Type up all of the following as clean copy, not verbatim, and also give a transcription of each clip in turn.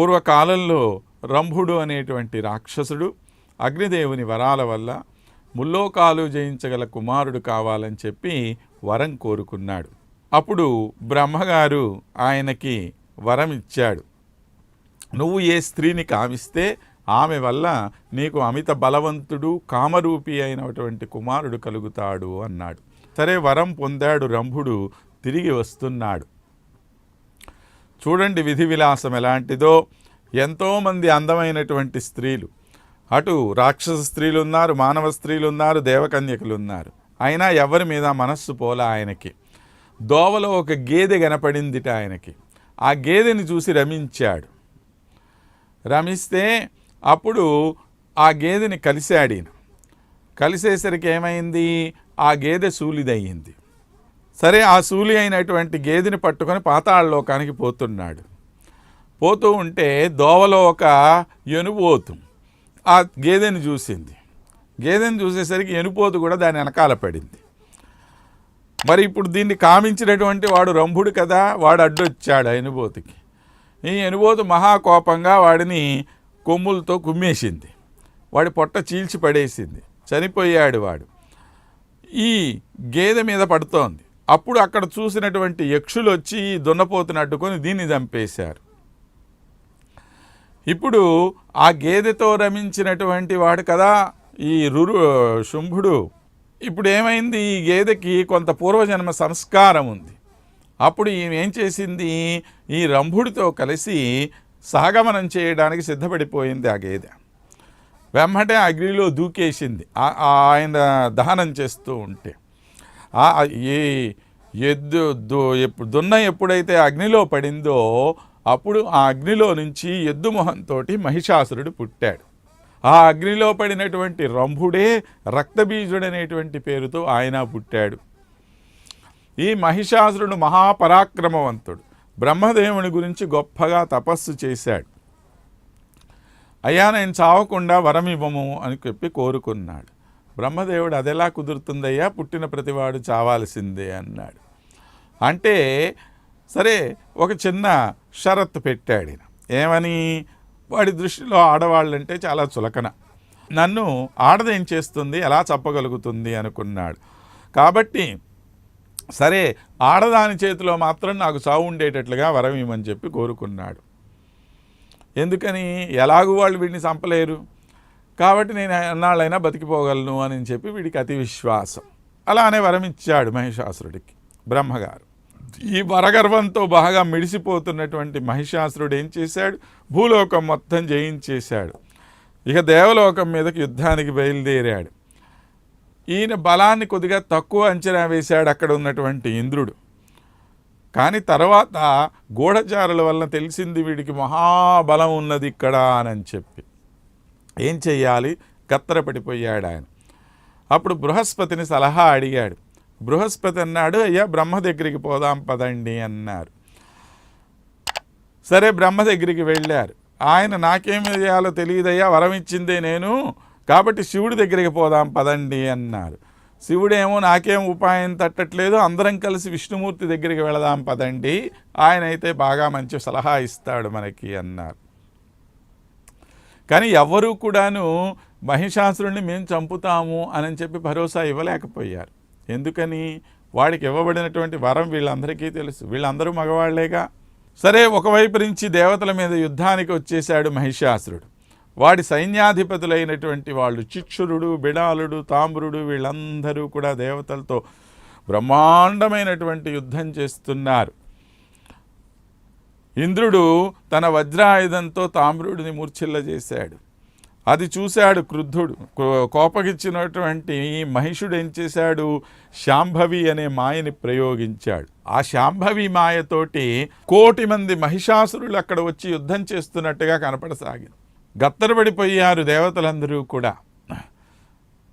పూర్వకాలంలో రంభుడు అనేటువంటి రాక్షసుడు అగ్నిదేవుని వరాల వల్ల ముల్లోకాలు జయించగల కుమారుడు కావాలని చెప్పి వరం కోరుకున్నాడు. అప్పుడు బ్రహ్మగారు ఆయనకి వరం ఇచ్చాడు. నువ్వు ఏ స్త్రీని కామిస్తే ఆమె వల్ల నీకు అమిత బలవంతుడు కామరూపి అయినటువంటి కుమారుడు కలుగుతాడు అన్నాడు. సరే, వరం పొందాడు రంభుడు. తిరిగి వస్తున్నాడు. చూడండి విధి విలాసం ఎలాంటిదో. ఎంతోమంది అందమైనటువంటి స్త్రీలు, అటు రాక్షస స్త్రీలు ఉన్నారు, మానవ స్త్రీలు ఉన్నారు, దేవకన్యకులు ఉన్నారు. అయినా ఎవరి మీద మనస్సు పోలా ఆయనకి. దోవలో ఒక గేదె కనపడిందిట ఆయనకి. ఆ గేదెని చూసి రమించాడు. రమిస్తే అప్పుడు ఆ గేదెని కలిశాడు. కలిసేసరికి ఏమైంది, ఆ గేదె సూలిదయ్యింది. సరే, ఆ సూలి అయినటువంటి గేదెని పట్టుకొని పాతాళలోకానికి పోతున్నాడు. పోతూ ఉంటే దోవలో ఒక ఎనుపోతు ఆ గేదెని చూసింది. గేదెని చూసేసరికి ఎనుపోతు కూడా దాని వెనకాల పడింది. మరి ఇప్పుడు దీన్ని కామించినటువంటి వాడు రంభుడు కదా, వాడు అడ్డొచ్చాడు ఆ ఎనుపోతుకి. ఈ ఎనుపోతు మహాకోపంగా వాడిని కొమ్ములతో కుమ్మేసింది. వాడి పొట్ట చీల్చి పడేసింది. చనిపోయాడు వాడు. ఈ గేదె మీద పడుతోంది. అప్పుడు అక్కడ చూసినటువంటి యక్షులు వచ్చి దున్నపోతుని అడ్డుకొని దీన్ని చంపేశారు. ఇప్పుడు ఆ గేదెతో రమించినటువంటి వాడు కదా ఈ శుంభుడు. ఇప్పుడు ఏమైంది, ఈ గేదెకి కొంత పూర్వజన్మ సంస్కారం ఉంది. అప్పుడు ఈమె ఏం చేసింది, ఈ రంభుడితో కలిసి సహగమనం చేయడానికి సిద్ధపడిపోయింది ఆ గేదె. వెంబటే అగ్నిలో దూకేసింది ఆయన దహనం చేస్తూ ఉంటే. ఈ దున్న ఎప్పుడైతే అగ్నిలో పడిందో అప్పుడు ఆ అగ్నిలో నుంచి ఎద్దు మొహంతో మహిషాసురుడు పుట్టాడు. ఆ అగ్నిలో పడినటువంటి రంభుడే రక్తబీజుడనేటువంటి పేరుతో ఆయన పుట్టాడు. ఈ మహిషాసురుడు మహాపరాక్రమవంతుడు. బ్రహ్మదేవుని గురించి గొప్పగా తపస్సు చేశాడు. అయ్యా, నేను చావకుండా వరం ఇవ్వము అని చెప్పి కోరుకున్నాడు. బ్రహ్మదేవుడు అదెలా కుదురుతుందయ్యా, పుట్టిన ప్రతివాడు చావాల్సిందే అన్నాడు. అంటే సరే, ఒక చిన్న షరతు పెట్టాడు. ఏమని, వాడి దృష్టిలో ఆడవాళ్ళంటే చాలా చులకన. నన్ను ఆడదేం చేస్తుంది, ఎలా చెప్పగలుగుతుంది అనుకున్నాడు. కాబట్టి సరే, ఆడదాని చేతిలో మాత్రం నాకు చావు ఉండేటట్లుగా వరం ఇవ్వమని చెప్పి కోరుకున్నాడు. ఎందుకని, ఎలాగూ వాళ్ళు వీడిని చంపలేరు కాబట్టి నేను ఎన్నాళ్ళైనా బతికిపోగలను అని చెప్పి వీడికి అతి విశ్వాసం. అలానే వరం ఇచ్చాడు మహిషాసురుడికి బ్రహ్మగారు. ఈ వరగర్వంతో బాగా మిడిసిపోతున్నటువంటి మహిషాసురుడు ఏం చేశాడు, భూలోకం మొత్తం జయించేశాడు. ఇక దేవలోకం మీదకి యుద్ధానికి బయలుదేరాడు. ఈయన బలాన్ని కొద్దిగా తక్కువ అంచనా వేశాడు అక్కడ ఉన్నటువంటి ఇంద్రుడు. కానీ తర్వాత గూఢచారుల వలన తెలిసింది వీడికి మహాబలం ఉన్నది ఇక్కడ అని చెప్పి ఏం చెయ్యాలి, కత్తరపడిపోయాడు ఆయన. అప్పుడు బృహస్పతిని సలహా అడిగాడు. బృహస్పతి అన్నాడు, అయ్యా బ్రహ్మ దగ్గరికి పోదాం పదండి అన్నారు. సరే, బ్రహ్మ దగ్గరికి వెళ్ళారు. ఆయన నాకేమి చేయాలో తెలియదయ్యా, వరం ఇచ్చిందే నేను, కాబట్టి శివుడి దగ్గరికి పోదాం పదండి అన్నారు. శివుడేమో నాకేం ఉపాయం తట్టట్లేదు, అందరం కలిసి విష్ణుమూర్తి దగ్గరికి వెళదాం పదండి, ఆయన అయితే బాగా మంచి సలహా ఇస్తాడు మనకి అన్నారు. కానీ ఎవ్వరూ కూడాను మహిషాసురుణ్ణి మేము చంపుతాము అని చెప్పి భరోసా ఇవ్వలేకపోయారు. ఎందుకని, వాడికి ఇవ్వబడినటువంటి వరం వీళ్ళందరికీ తెలుసు, వీళ్ళందరూ మగవాళ్లేగా. సరే, ఒకవైపు నుంచి దేవతల మీద యుద్ధానికి వచ్చేశాడు మహిషాసురుడు. వాడి సైన్యాధిపతులైనటువంటి వాళ్ళు చిక్షురుడు, బిడాలుడు, తామ్రుడు వీళ్ళందరూ కూడా దేవతలతో బ్రహ్మాండమైనటువంటి యుద్ధం చేస్తున్నారు. ఇంద్రుడు తన వజ్రాయుధంతో తామ్రుడిని మూర్ఛిల్లజేశాడు. అది చూశాడు క్రుద్ధుడు. కోపగిచ్చినటువంటి మహిషుడు ఏం చేశాడు, శాంభవి అనే మాయని ప్రయోగించాడు. ఆ శాంభవి మాయతోటి 1,000,000 మంది మహిషాసురులు అక్కడ వచ్చి యుద్ధం చేస్తున్నట్టుగా కనపడసాగింది. గత్తరపడిపోయారు దేవతలందరూ కూడా.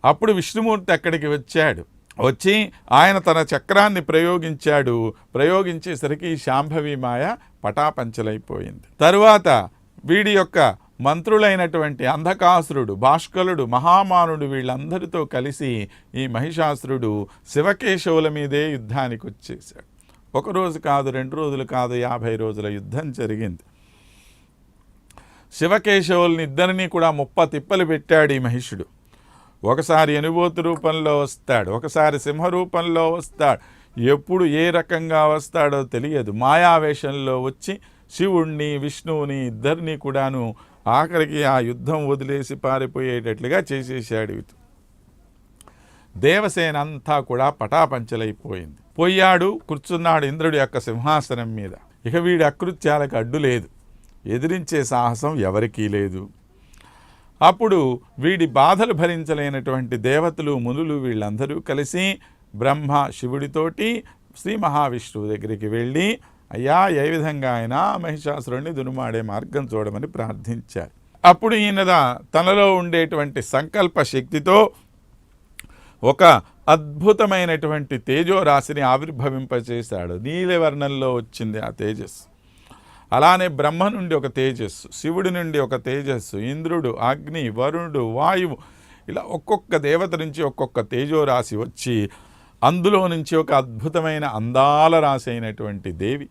అప్పుడు విష్ణుమూర్తి అక్కడికి వచ్చాడు. వచ్చి ఆయన తన చక్రాన్ని ప్రయోగించాడు. ప్రయోగించేసరికి శాంభవి మాయ పటాపంచలైపోయింది. తరువాత వీడి యొక్క మంత్రులైనటువంటి అంధకాసురుడు, భాష్కలుడు, మహామానుడు వీళ్ళందరితో కలిసి ఈ మహిషాసురుడు శివకేశవుల మీదే యుద్ధానికి వచ్చేసాడు. 1 రోజు కాదు, 2 రోజులు కాదు, 50 రోజుల యుద్ధం జరిగింది. శివకేశవుల్ని ఇద్దరినీ కూడా ముప్ప తిప్పలు పెట్టాడు ఈ మహిషుడు. ఒకసారి ఎనుబోతు రూపంలో వస్తాడు, ఒకసారి సింహ రూపంలో వస్తాడు. ఎప్పుడు ఏ రకంగా వస్తాడో తెలియదు. మాయావేషంలో వచ్చి శివుణ్ణి విష్ణువుని ఇద్దరినీ కూడాను ఆఖరికి ఆ యుద్ధం వదిలేసి పారిపోయేటట్లుగా చేసేసాడు. దేవసేన అంతా కూడా పటాపంచలైపోయింది. పోయాడు, కూర్చున్నాడు ఇంద్రుడి యొక్క సింహాసనం మీద. ఇక వీడి అకృత్యాలకు అడ్డు లేదు, ఎదిరించే సాహసం ఎవరికీ లేదు. అప్పుడు వీడి బాధలు భరించలేనటువంటి దేవతలు మునులు వీళ్ళందరూ కలిసి బ్రహ్మ శివుడితోటి శ్రీ మహావిష్ణువు దగ్గరికి వెళ్ళి, అయ్యా ఏ విధంగా ఆయన మహిషాసురుణ్ణి దునుమాడే మార్గం చూడమని ప్రార్థించారు. అప్పుడు ఈయన తనలో ఉండేటువంటి సంకల్ప శక్తితో ఒక అద్భుతమైనటువంటి తేజోరాశిని ఆవిర్భవింపచేశాడు. నీలవర్ణంలో వచ్చింది ఆ తేజస్సు. అలానే బ్రహ్మ నుండి ఒక తేజస్సు, శివుడి నుండి ఒక తేజస్సు, ఇంద్రుడు, అగ్ని, వరుణుడు, వాయువు, ఇలా ఒక్కొక్క దేవత నుంచి ఒక్కొక్క తేజోరాశి వచ్చి అందులో నుంచి ఒక అద్భుతమైన అందాల రాశి అయినటువంటి దేవి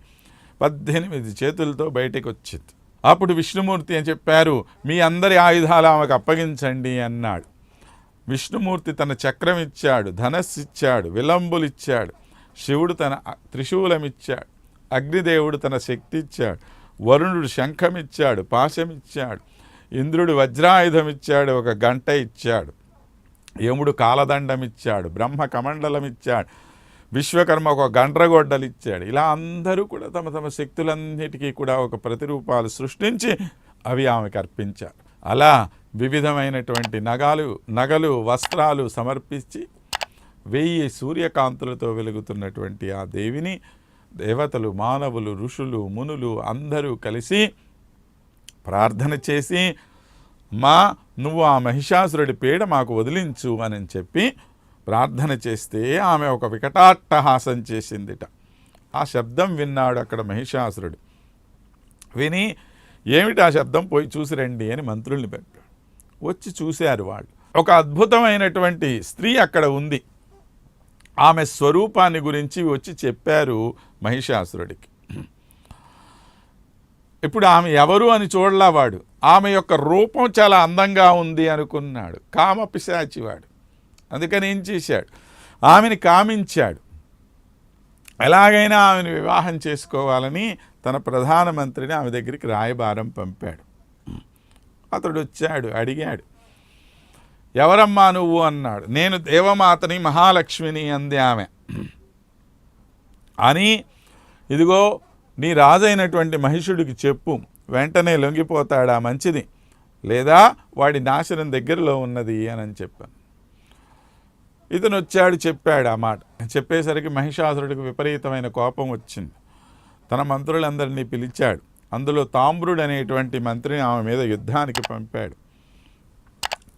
18 చేతులతో బయటకు వచ్చింది. అప్పుడు విష్ణుమూర్తి అని చెప్పారు, మీ అందరి ఆయుధాలు ఆమెకు అప్పగించండి అన్నాడు. విష్ణుమూర్తి తన చక్రం ఇచ్చాడు, ధనస్సు ఇచ్చాడు, విలంబులు ఇచ్చాడు. శివుడు తన త్రిశూలం ఇచ్చాడు, అగ్నిదేవుడు తన శక్తి ఇచ్చాడు, వరుణుడు శంఖం ఇచ్చాడు, పాశం ఇచ్చాడు, ఇంద్రుడు వజ్రాయుధం ఇచ్చాడు, ఒక గంట ఇచ్చాడు, యముడు కాలదండం ఇచ్చాడు, బ్రహ్మ కమండలం ఇచ్చాడు, విశ్వకర్మ ఒక గండ్రగొడ్డలు ఇచ్చాడు. ఇలా అందరూ కూడా తమ తమ శక్తులన్నిటికీ కూడా ఒక ప్రతిరూపాలు సృష్టించి అవి ఆమెకు అర్పించారు. అలా వివిధమైనటువంటి నగలు వస్త్రాలు సమర్పించి 1000 సూర్యకాంతులతో వెలుగుతున్నటువంటి ఆ దేవిని దేవతలు, మానవులు, ఋషులు, మునులు అందరూ కలిసి ప్రార్థన చేసి, నువ్వు ఆ మహిషాసురుడి పీడ మాకు వదిలించు అని చెప్పి ప్రార్థన చేస్తే ఆమె ఒక వికటాట్టహాసం చేసిందిట. ఆ శబ్దం విన్నాడు అక్కడ మహిషాసురుడు. విని ఏమిటి ఆ శబ్దం, పోయి చూసి రండి అని మంత్రుల్ని పంపాడు. వచ్చి చూశారు వాళ్ళు. ఒక అద్భుతమైనటువంటి స్త్రీ అక్కడ ఉంది. ఆమె స్వరూపాన్ని గురించి వచ్చి చెప్పారు మహిషాసురుడికి. ఇప్పుడు ఆమె ఎవరు అని చూడలా వాడు. ఆమె యొక్క రూపం చాలా అందంగా ఉంది అనుకున్నాడు. కామ పిశాచివాడు. అందుకని ఏం చేశాడు, ఆమెని కామించాడు. ఎలాగైనా ఆమెను వివాహం చేసుకోవాలని తన ప్రధానమంత్రిని ఆమె దగ్గరికి రాయబారం పంపాడు. అతడు వచ్చాడు, అడిగాడు, ఎవరమ్మా నువ్వు అన్నాడు. నేను దేవమాతని, మహాలక్ష్మిని అంది ఆమె. అని ఇదిగో నీ రాజైనటువంటి మహిషుడికి చెప్పు, వెంటనే లొంగిపోతాడా మంచిది, లేదా వాడి నాశనం దగ్గరలో ఉన్నది అని చెప్పాను. ఇతను వచ్చాడు, చెప్పాడు ఆ మాట. చెప్పేసరికి మహిషాసురుడికి విపరీతమైన కోపం వచ్చింది. తన మంత్రులందరినీ పిలిచాడు. అందులో తామ్రుడు అనేటువంటి మంత్రిని ఆమె మీద యుద్ధానికి పంపాడు.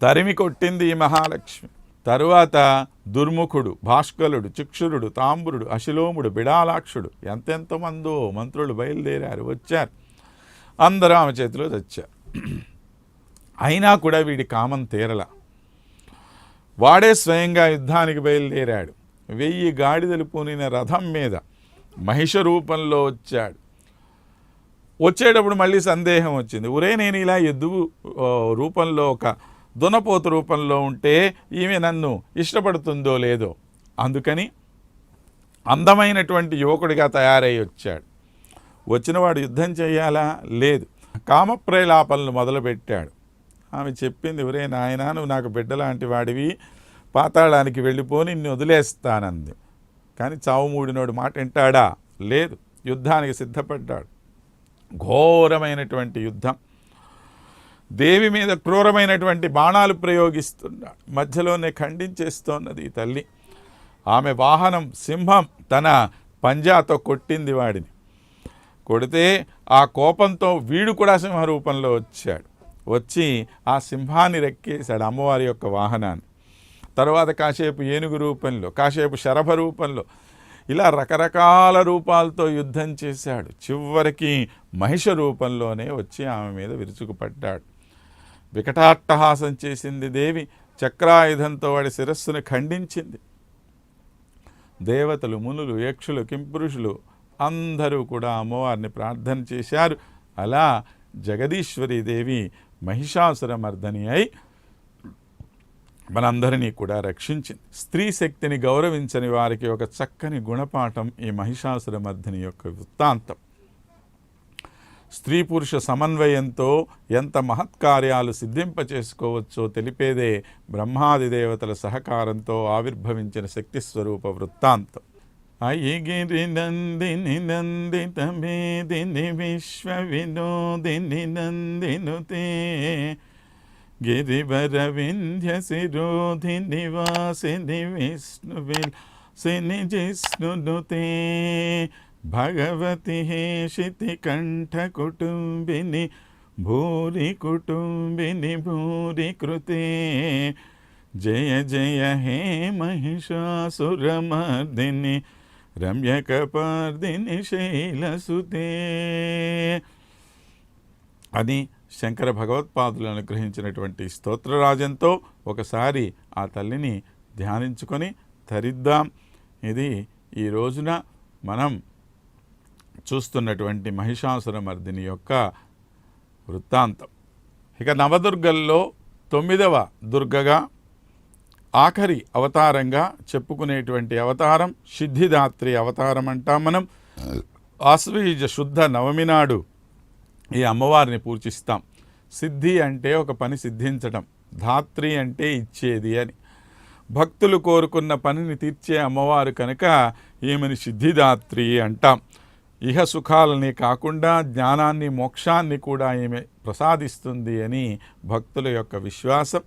తరిమి కొట్టింది ఈ మహాలక్ష్మి. తరువాత దుర్ముఖుడు, భాస్కరుడు, చిక్షురుడు, తామ్రుడు, అశిలోముడు, బిడాలాక్షుడు, ఎంతెంతమందో మంత్రులు బయలుదేరారు, వచ్చారు. అందరూ ఆమె చేతిలో చచ్చారు. అయినా కూడా వీడి కామం తీరల. వాడే స్వయంగా యుద్ధానికి బయలుదేరాడు. 1000 గాడిదలు పూనిన రథం మీద మహిష రూపంలో వచ్చాడు. వచ్చేటప్పుడు మళ్ళీ సందేహం వచ్చింది, ఒరే నేను ఇలా ఎద్దు రూపంలో ఒక దునపోతు రూపంలో ఉంటే ఈమె నన్ను ఇష్టపడుతుందో లేదో, అందుకని అందమైనటువంటి యువకుడిగా తయారై వచ్చాడు. వచ్చినవాడు యుద్ధం చేయాలా, లేదు, కామప్రేలాపనలు మొదలుపెట్టాడు. ఆమె చెప్పింది, ఒరే నాయనా నువ్వు నాకు బిడ్డలాంటి వాడివి, పాతాళానికి వెళ్ళిపోని నిన్ను వదిలేస్తానంది. కానీ చావు మూడినోడు మాట వింటాడా, లేదు, యుద్ధానికి సిద్ధపడ్డాడు. ఘోరమైనటువంటి యుద్ధం. దేవి మీద క్రూరమైనటువంటి బాణాలు ప్రయోగిస్తున్నాడు. మధ్యలోనే ఖండించేస్తోన్నది ఈ తల్లి. ఆమె వాహనం సింహం తన పంజాతో కొట్టింది వాడిని. కొడితే ఆ కోపంతో వీడు కూడా సింహ రూపంలో వచ్చాడు. వచ్చి ఆ సింహాన్ని రెక్కేశాడు, అమ్మవారి యొక్క వాహనాన్ని. తర్వాత కాసేపు ఏనుగు రూపంలో, కాసేపు శరభ రూపంలో, ఇలా రకరకాల రూపాలతో యుద్ధం చేశాడు. చివరికి మహిష రూపంలోనే వచ్చి ఆమె మీద విరుచుకుపడ్డాడు. వికటాట్టహాసం చేసింది దేవి. చక్రాయుధంతో వాడి శిరస్సును ఖండించింది. దేవతలు, మునులు, యక్షులు, కింపురుషులు అందరూ కూడా అమ్మవారిని ప్రార్థన చేశారు. అలా జగదీశ్వరీదేవి మహిషాసురమర్దని అయి మనందరినీ కూడా రక్షించింది. స్త్రీ శక్తిని గౌరవించని వారికి ఒక చక్కని గుణపాఠం ఈ మహిషాసురమర్దిని యొక్క వృత్తాంతం. స్త్రీ పురుష సమన్వయంతో ఎంత మహత్కార్యాలు సిద్ధింపచేసుకోవచ్చో తెలిపేదే బ్రహ్మాది దేవతల సహకారంతో ఆవిర్భవించిన శక్తి స్వరూప వృత్తాంతం. అయిగిరి నందిని నందిత మేదిని విశ్వ వినోదిని నందినుతే గిరివర వింధ్య శిరోధి నివాసిని విష్ణువిలాసిని జిష్ణునుతే భగవతి హేషితి కంఠ కుటుంబిని భూరి కుటుంబిని భూరి కృతే జయ జయ హే మహిషాసురమర్దిని రమ్యకపర్దిని శైలసుతే అని శంకర భగవత్పాదులు అనుగ్రహించినటువంటి స్తోత్రరాజంతో ఒకసారి ఆ తల్లిని ధ్యానించుకొని తరిద్దాం. ఇది ఈ రోజున మనం చూస్తున్నటువంటి మహిషాసురమర్దిని యొక్క వృత్తాంతం. ఇక నవదుర్గల్లో 9వ దుర్గగా ఆఖరి అవతారంగా చెప్పుకునేటువంటి అవతారం సిద్ధిదాత్రి అవతారం అంటాం మనం. ఆశ్వయుజ శుద్ధ నవమి నాడు ఈ అమ్మవారిని పూజిస్తాం. సిద్ధి అంటే ఒక పని సిద్ధించడం, ధాత్రి అంటే ఇచ్చేది అని. భక్తులు కోరుకున్న పనిని తీర్చే అమ్మవారు కనుక ఈమెని సిద్ధిదాత్రి అంటాం. ఇహ సుఖాలని కాకుండా జ్ఞానాన్ని మోక్షాన్ని కూడా ఈమె ప్రసాదిస్తుంది అని భక్తుల యొక్క విశ్వాసం.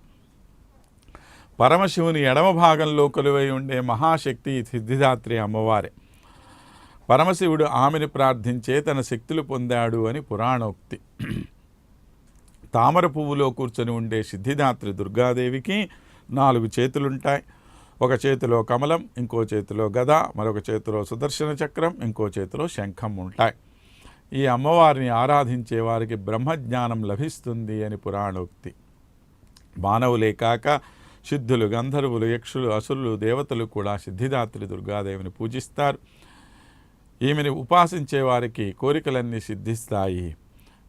పరమశివుని ఎడమ భాగంలో కొలువై ఉండే మహాశక్తి సిద్ధిదాత్రి అమ్మవారే. పరమశివుడు ఆమెను ప్రార్థించే తన శక్తులు పొందాడు అని పురాణోక్తి. తామర పువ్వులో కూర్చొని ఉండే సిద్ధిదాత్రి దుర్గాదేవికి 4 చేతులుంటాయి. ఒక చేతిలో కమలం, ఇంకో చేతిలో గద, మరొక చేతిలో సుదర్శన చక్రం, ఇంకో చేతిలో శంఖం ఉంటాయి. ఈ అమ్మవారిని ఆరాధించే వారికి బ్రహ్మజ్ఞానం లభిస్తుంది అని పురాణోక్తి. మానవులే కాక సిద్ధులు, గంధర్వులు, యక్షులు, అసురులు, దేవతలు కూడా సిద్ధిదాత్రి దుర్గాదేవిని పూజిస్తారు. ఈమెను ఉపాసించే వారికి కోరికలన్నీ సిద్ధిస్తాయి.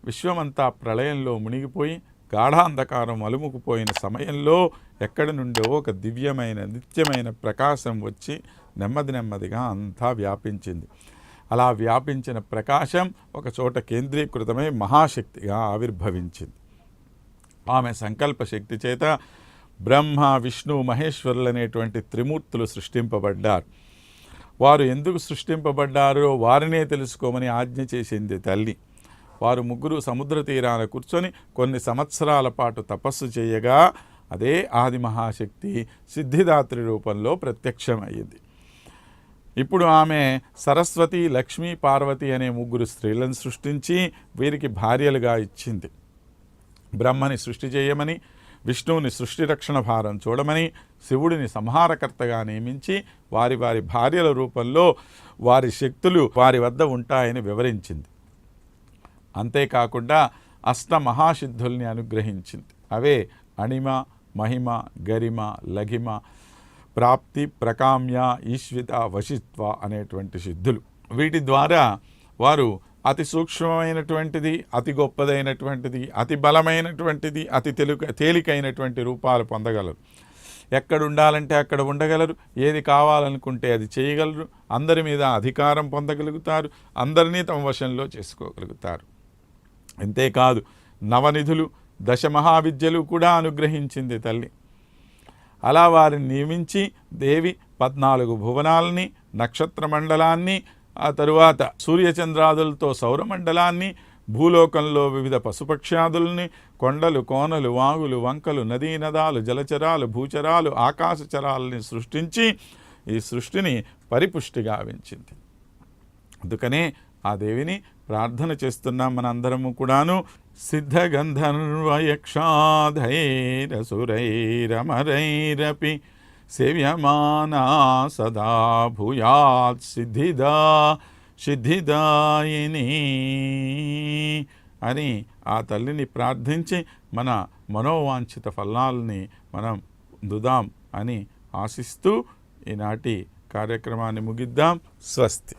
విశ్వమంతా ప్రళయంలో మునిగిపోయి గాఢాంధకారం అలుముకుపోయిన సమయంలో ఎక్కడి నుండో ఒక దివ్యమైన నిత్యమైన ప్రకాశం వచ్చి నెమ్మదిగా అంతా వ్యాపించింది. అలా వ్యాపించిన ప్రకాశం ఒక చోట కేంద్రీకృతమై మహాశక్తిగా ఆవిర్భవించింది. ఆమె సంకల్ప శక్తి చేత బ్రహ్మ, విష్ణు, మహేశ్వరులు అనేటువంటి త్రిమూర్తులు సృష్టింపబడ్డారు. వారు ఎందుకు సృష్టింపబడ్డారో వారినే తెలుసుకోమని ఆజ్ఞ చేసింది తల్లి. వారు ముగ్గురు సముద్ర తీరాన కూర్చొని కొన్ని సంవత్సరాల పాటు తపస్సు చేయగా అదే ఆది మహాశక్తి సిద్ధిదాత్రి రూపంలో ప్రత్యక్షమయ్యింది. ఇప్పుడు ఆమె సరస్వతి, లక్ష్మీ, పార్వతి అనే ముగ్గురు స్త్రీలను సృష్టించి వీరికి భార్యలుగా ఇచ్చింది. బ్రహ్మని సృష్టి చేయమని, విష్ణువుని సృష్టి రక్షణ భారం చూడమని, శివుడిని సంహారకర్తగా నియమించి వారి వారి భార్యల రూపంలో వారి శక్తులు వారి వద్ద ఉంటాయని వివరించింది. అంతేకాకుండా అష్టమహాసిద్ధుల్ని అనుగ్రహించింది. అవే అణిమ, మహిమ, గరిమ, లఘిమ, ప్రాప్తి, ప్రకామ్య, ఈశ్విత, వశిత్వ అనేటువంటి సిద్ధులు. వీటి ద్వారా వారు అతి సూక్ష్మమైనటువంటిది, అతి గొప్పదైనటువంటిది, అతి బలమైనటువంటిది, అతి తేలికైనటువంటి రూపాలు పొందగలరు. ఎక్కడ ఉండాలంటే అక్కడ ఉండగలరు, ఏది కావాలనుకుంటే అది చేయగలరు, అందరి మీద అధికారం పొందగలుగుతారు, అందరినీ తమ వశంలో చేసుకోగలుగుతారు. అంతేకాదు నవనిధులు, దశమహావిద్యలు కూడా అనుగ్రహించింది తల్లి. అలా వారిని నియమించి దేవి 14 భువనాలని, నక్షత్ర మండలాన్ని, ఆ తరువాత సూర్యచంద్రాదులతో సౌరమండలాన్ని, భూలోకంలో వివిధ పశుపక్ష్యాదుల్ని, కొండలు, కోనలు, వాగులు, వంకలు, నదీ నదాలు, జలచరాలు, భూచరాలు, ఆకాశచరాలని సృష్టించి ఈ సృష్టిని పరిపుష్టిగా గావించింది. అందుకనే ఆ దేవిని ప్రార్థన చేస్తున్నాం మనందరము కూడాను. సిద్ధగంధర్వయక్షాధైరసురైరమరైరపి సేవ్యమానా సదా భూయాత్ సిద్ధిదాయిని అని ఆ తల్లిని ప్రార్థించి మన మనోవాంఛిత ఫలాల్ని మనం పొందుదాం అని ఆశిస్తూ ఈనాటి కార్యక్రమాన్ని ముగిద్దాం. స్వస్తి.